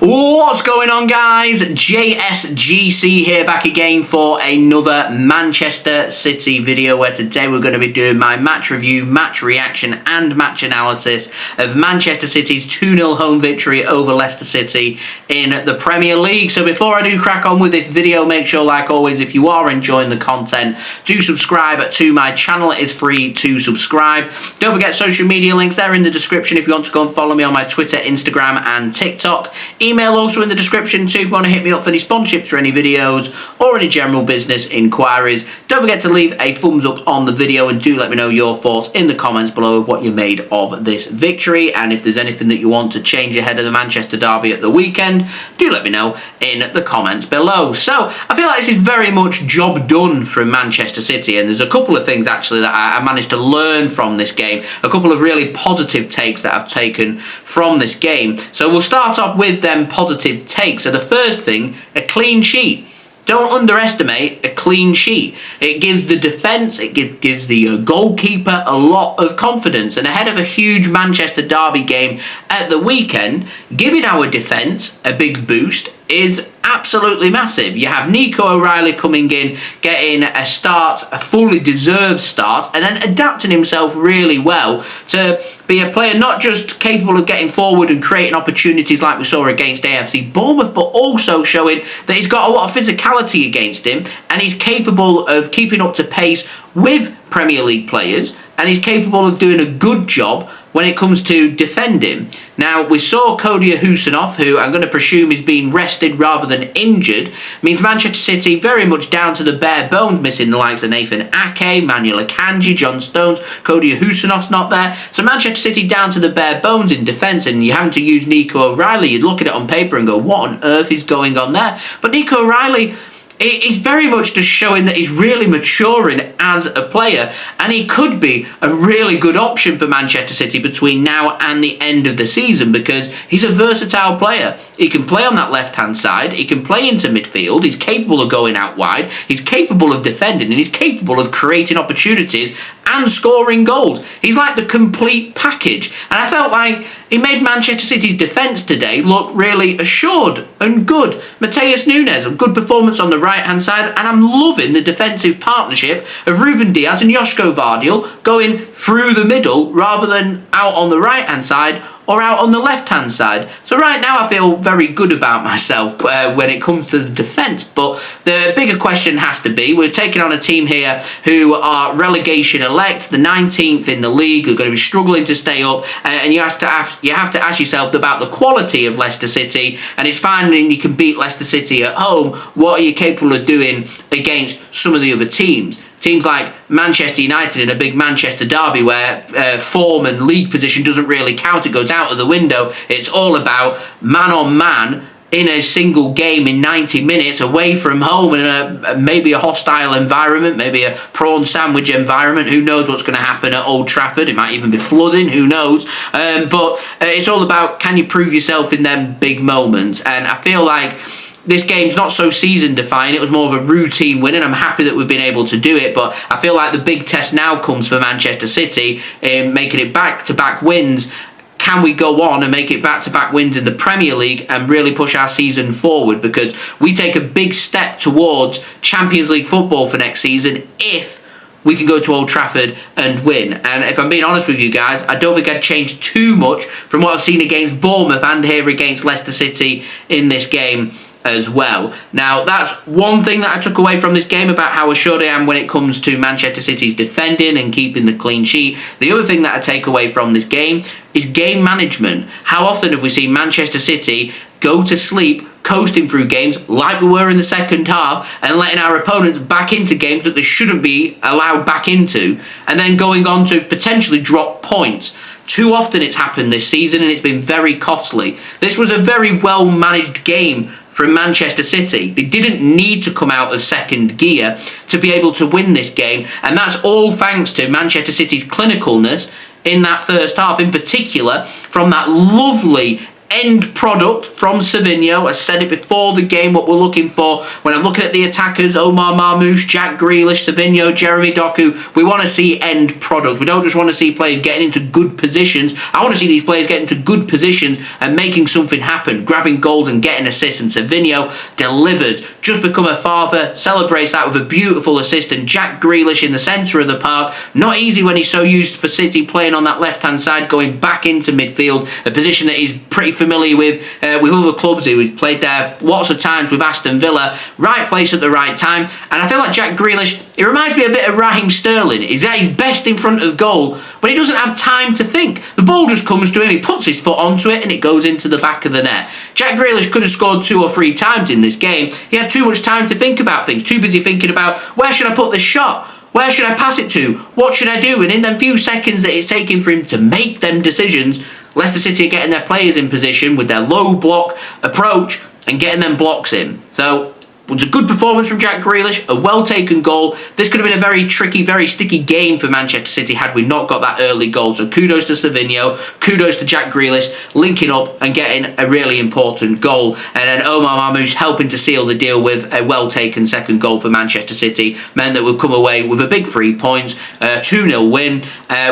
What's going on, guys? JSGC here, back again for another Manchester City video, where today we're going to be doing my match review, match reaction and match analysis of Manchester City's 2-0 home victory over Leicester City in the Premier League. So before I do crack on with this video, make sure, like always, if you are enjoying the content, do subscribe to my channel. It is free to subscribe. Don't forget, social media links there in the description if you want to go and follow me on my Twitter, Instagram and TikTok. Email also in the description too if you want to hit me up for any sponsorships for any videos or any general business inquiries. Don't forget to leave a thumbs up on the video and do let me know your thoughts in the comments below of what you made of this victory, and if there's anything that you want to change ahead of the Manchester derby at the weekend, do let me know in the comments below. So I feel like this is very much job done from Manchester City, and there's a couple of things actually that I managed to learn from this game, a couple of really positive takes that I've taken from this game. So we'll start off with them positive takes. So the first thing, a clean sheet. Don't underestimate a clean sheet. It gives the defence, it gives the goalkeeper a lot of confidence. And ahead of a huge Manchester derby game at the weekend, giving our defence a big boost is absolutely massive. You have Nico O'Reilly coming in, getting a start, a fully deserved start, and then adapting himself really well to be a player not just capable of getting forward and creating opportunities like we saw against AFC Bournemouth, but also showing that he's got a lot of physicality against him, and he's capable of keeping up to pace with Premier League players, and he's capable of doing a good job when it comes to defending. Now, we saw Khusanov, who I'm going to presume is being rested rather than injured, means Manchester City very much down to the bare bones, missing the likes of Nathan Ake, Manuel Akanji, John Stones, Khusanov's not there. So Manchester City down to the bare bones in defence, and you're having to use Nico O'Reilly. You'd look at it on paper and go, what on earth is going on there? But Nico O'Reilly, he's very much just showing that he's really maturing as a player, and he could be a really good option for Manchester City between now and the end of the season, because he's a versatile player. He can play on that left-hand side, he can play into midfield, he's capable of going out wide, he's capable of defending, and he's capable of creating opportunities and scoring goals. He's like the complete package, and I felt like he made Manchester City's defence today look really assured and good. Mateo, a good performance on the right-hand side, and I'm loving the defensive partnership of Ruben Diaz and Josko Gvardiol going through the middle rather than out on the right-hand side or out on the left-hand side. So right now I feel very good about myself when it comes to the defence, but the bigger question has to be, we're taking on a team here who are relegation elect, the 19th in the league, who are going to be struggling to stay up, and you have to ask yourself about the quality of Leicester City, and it's fine when you can beat Leicester City at home. What are you capable of doing against some of the other teams? Teams like Manchester United in a big Manchester derby where form and league position doesn't really count, it goes out of the window. It's all about man on man in a single game in 90 minutes away from home in maybe a hostile environment, maybe a prawn sandwich environment. Who knows what's going to happen at Old Trafford? It might even be flooding, who knows? But it's all about, can you prove yourself in them big moments? And I feel like this game's not so season-defining. It was more of a routine win, and I'm happy that we've been able to do it. But I feel like the big test now comes for Manchester City in making it back-to-back wins. Can we go on and make it back-to-back wins in the Premier League and really push our season forward? Because we take a big step towards Champions League football for next season if we can go to Old Trafford and win. And if I'm being honest with you guys, I don't think I'd change too much from what I've seen against Bournemouth and here against Leicester City in this game as well. Now, that's one thing that I took away from this game about how assured I am when it comes to Manchester City's defending and keeping the clean sheet. The other thing that I take away from this game is game management. How often have we seen Manchester City go to sleep coasting through games like we were in the second half and letting our opponents back into games that they shouldn't be allowed back into, and then going on to potentially drop points? Too often it's happened this season, and it's been very costly. This was a very well managed game from Manchester City. They didn't need to come out of second gear to be able to win this game, and that's all thanks to Manchester City's clinicalness in that first half, in particular from that lovely end product from Savinho. I said it before the game, what we're looking for. When I'm looking at the attackers, Omar, Marmoush, Jack Grealish, Savinho, Jeremy Doku, we want to see end product. We don't just want to see players getting into good positions. I want to see these players getting into good positions and making something happen, grabbing goals and getting assists. And Savinho delivers. Just become a father, celebrates that with a beautiful assist. And Jack Grealish in the centre of the park. Not easy when he's so used for City playing on that left-hand side, going back into midfield, a position that he's pretty familiar with other clubs. He's played there lots of times with Aston Villa. Right place at the right time. And I feel like Jack Grealish, he reminds me a bit of Raheem Sterling. He's at his best in front of goal, but he doesn't have time to think. The ball just comes to him, he puts his foot onto it, and it goes into the back of the net. Jack Grealish could have scored 2 or 3 times in this game. He had too much time to think about things, too busy thinking about, where should I put this shot? Where should I pass it to? What should I do? And in them few seconds that it's taking for him to make them decisions, Leicester City are getting their players in position with their low block approach and getting them blocks in. So it was a good performance from Jack Grealish, a well-taken goal. This could have been a very tricky, very sticky game for Manchester City had we not got that early goal. So kudos to Savinho, kudos to Jack Grealish, linking up and getting a really important goal. And then Omar Marmoush helping to seal the deal with a well-taken second goal for Manchester City. Meant that we've come away with a big 3 points, 2-0 win.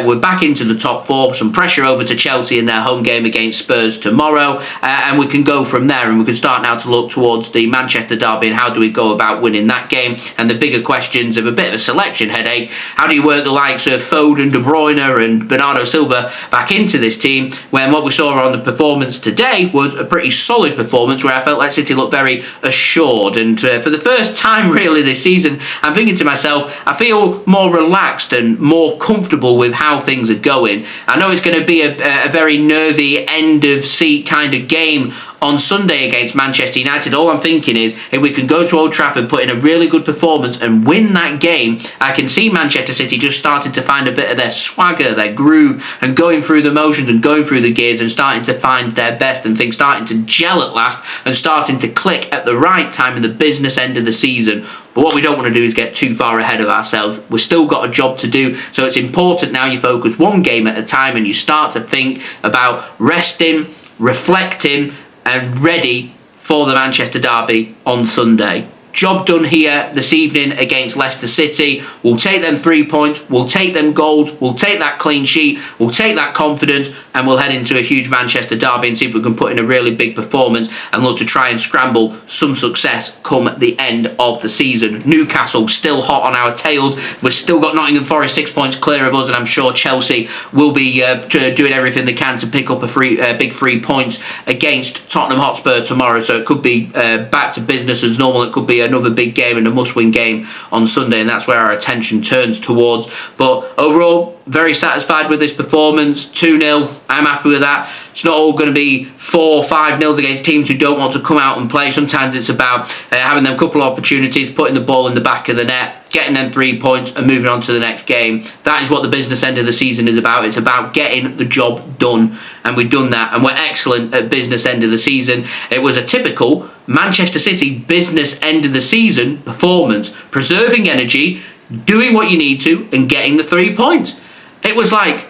We're back into the top 4, some pressure over to Chelsea in their home game against Spurs tomorrow. And we can go from there and we can start now to look towards the Manchester derby and how do we go about winning that game, and the bigger questions of a bit of a selection headache. How do you work the likes of Foden, De Bruyne and Bernardo Silva back into this team when what we saw on the performance today was a pretty solid performance where I felt like City looked very assured, and for the first time really this season I'm thinking to myself, I feel more relaxed and more comfortable with how things are going. I know it's going to be a very nervy end of seat kind of game on Sunday against Manchester United. All I'm thinking is if we can go to Old Trafford, put in a really good performance and win that game, I can see Manchester City just starting to find a bit of their swagger, their groove, and going through the motions and going through the gears and starting to find their best and things starting to gel at last and starting to click at the right time in the business end of the season. But what we don't want to do is get too far ahead of ourselves. We've still got a job to do, so it's important now you focus one game at a time and you start to think about resting, reflecting, and ready for the Manchester derby on Sunday. Job done here this evening against Leicester City. We'll take them 3 points, we'll take them goals, we'll take that clean sheet, we'll take that confidence, and we'll head into a huge Manchester derby and see if we can put in a really big performance and look to try and scramble some success come the end of the season. Newcastle still hot on our tails. We've still got Nottingham Forest 6 points clear of us, and I'm sure Chelsea will be doing everything they can to pick up a big 3 points against Tottenham Hotspur tomorrow. So it could be back to business as normal. It could be another big game and a must-win game on Sunday, and that's where our attention turns towards. But overall, very satisfied with this performance. 2-0, I'm happy with that. It's not all going to be 4 or 5-0s against teams who don't want to come out and play. Sometimes it's about having them couple of opportunities, putting the ball in the back of the net, getting them 3 points and moving on to the next game. That is what the business end of the season is about. It's about getting the job done, and we've done that, and we're excellent at business end of the season. It was a typical Manchester City business end of the season performance, preserving energy, doing what you need to, and getting the 3 points. It was like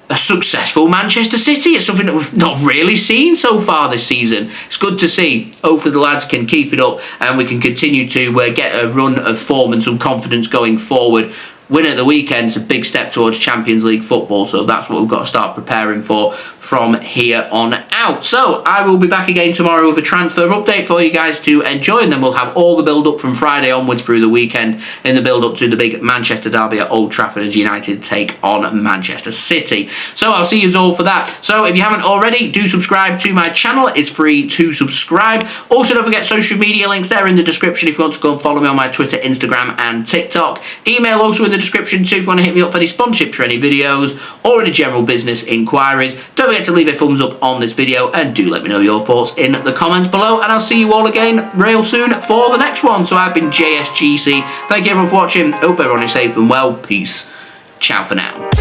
a successful Manchester City. It's something that we've not really seen so far this season. It's good to see. Hopefully the lads can keep it up and we can continue to get a run of form and some confidence going forward. Win at the weekend is a big step towards Champions League football, so that's what we've got to start preparing for from here on out. So I will be back again tomorrow with a transfer update for you guys to enjoy, and then we'll have all the build-up from Friday onwards through the weekend in the build-up to the big Manchester derby at Old Trafford as United take on Manchester City. So I'll see you all for that. So if you haven't already, do subscribe to my channel. It's free to subscribe. Also, don't forget social media links there in the description if you want to go and follow me on my Twitter, Instagram and TikTok. Email also in the description too if you want to hit me up for any sponsorships for any videos or any general business inquiries. Don't forget to leave a thumbs up on this video and do let me know your thoughts in the comments below, and I'll see you all again real soon for the next one. So I've been JSGC. Thank you everyone for watching. Hope everyone is safe and well. Peace. Ciao for now.